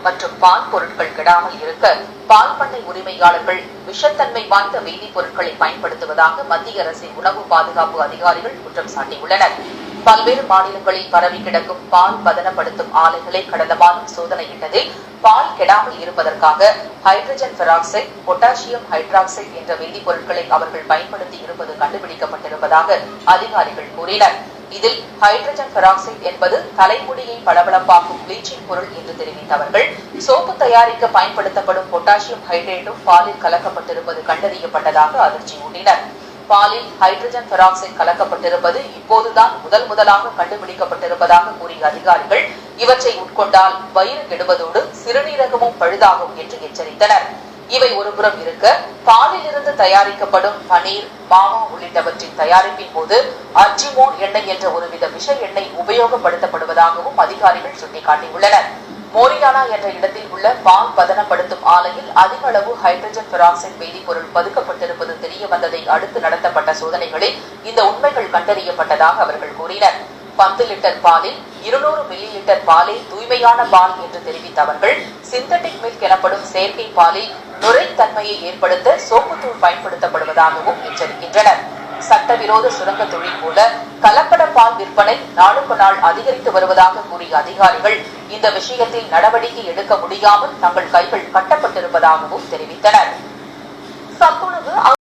மற்றும் பால் பொருட்கள் கெடாமல் இருக்க பால் பண்ணை உரிமையாளர்கள் விஷத்தன்மை வாய்ந்த வேதிப்பொருட்களை பயன்படுத்துவதாக மத்திய அரசின் உணவு பாதுகாப்பு அதிகாரிகள் குற்றம் சாட்டியுள்ளனர். பல்வேறு மாநிலங்களில் பரவி கிடக்கும் பால் பதனப்படுத்தும் ஆலைகளை கடந்த மாதம் சோதனையிட்டதில் பால் கெடாமல் இருப்பதற்காக ஹைட்ரஜன் பெராக்சைடு, பொட்டாசியம் ஹைட்ராக்சைடு என்ற வேதிப்பொருட்களை அவர்கள் பயன்படுத்தி இருப்பது கண்டுபிடிக்கப்பட்டிருப்பதாக அதிகாரிகள் கூறினர். இதில் ஹைட்ரஜன் பெராக்சைடு என்பது தலைமுடியை பளபளப்பாக்கும் பிளீச்சிங் பொருள் என்று தெரிவித்த அவர்கள், சோப்பு தயாரிக்க பயன்படுத்தப்படும் பொட்டாசியம் ஹைட்ரேட்டும் பாலில் கலக்கப்பட்டிருப்பது கண்டறியப்பட்டதாக அதிர்ச்சி ஊட்டினர். பாலில் ஹைட்ரஜன் பெராக்சைடு கலக்கப்பட்டிருப்பது இப்போதுதான் முதலாக கண்டுபிடிக்கப்பட்டிருப்பதாக கூறிய அதிகாரிகள், இவற்றை உட்கொண்டால் வயிறு கெடுவதோடு சிறுநீரகமும் பழுதாகும் என்று எச்சரித்தனர். இவை ஒருபுறம் இருக்க, பாலில் இருந்து தயாரிக்கப்படும் பனீர், மாமா உள்ளிட்டவற்றின் தயாரிப்பின் போது அஜிமோன் எண்ணெய் என்ற ஒருவித விஷ எண்ணெய் உபயோகப்படுத்தப்படுவதாகவும் அதிகாரிகள் சுட்டிக்காட்டியுள்ளனர். மோரியானா என்ற இடத்தில் உள்ள பால் பதனப்படுத்தும் ஆலையில் அதிக அளவு ஹைட்ரஜன் பெராக்சைடு வேதிப்பொருள் பதுக்கப்பட்டிருப்பது தெரிய வந்ததை அடுத்து நடத்தப்பட்ட சோதனைகளில் இந்த உண்மைகள் கண்டறியப்பட்டதாக அவர்கள் கூறினர். 10 லிட்டர் பாலில் 200 மில்லி லிட்டர் பாலே தூய்மையான பால் என்று தெரிவித்த அவர்கள், சிந்தட்டிக் மில்க் எனப்படும் செயற்கை பாலில் நுரைத்தன்மையை ஏற்படுத்த சோப்புத்தூள் பயன்படுத்தப்படுவதாகவும் எச்சரிக்கின்றனர். சட்டவிரோத சுரங்க தொழில் போல கலப்பட பால் விற்பனை நாளுக்கு நாள் அதிகரித்து வருவதாக கூறிய அதிகாரிகள், இந்த விஷயத்தில் நடவடிக்கை எடுக்க முடியாமல் தங்கள் கைகள் கட்டப்பட்டிருப்பதாகவும் தெரிவித்தனர். சத்துணவு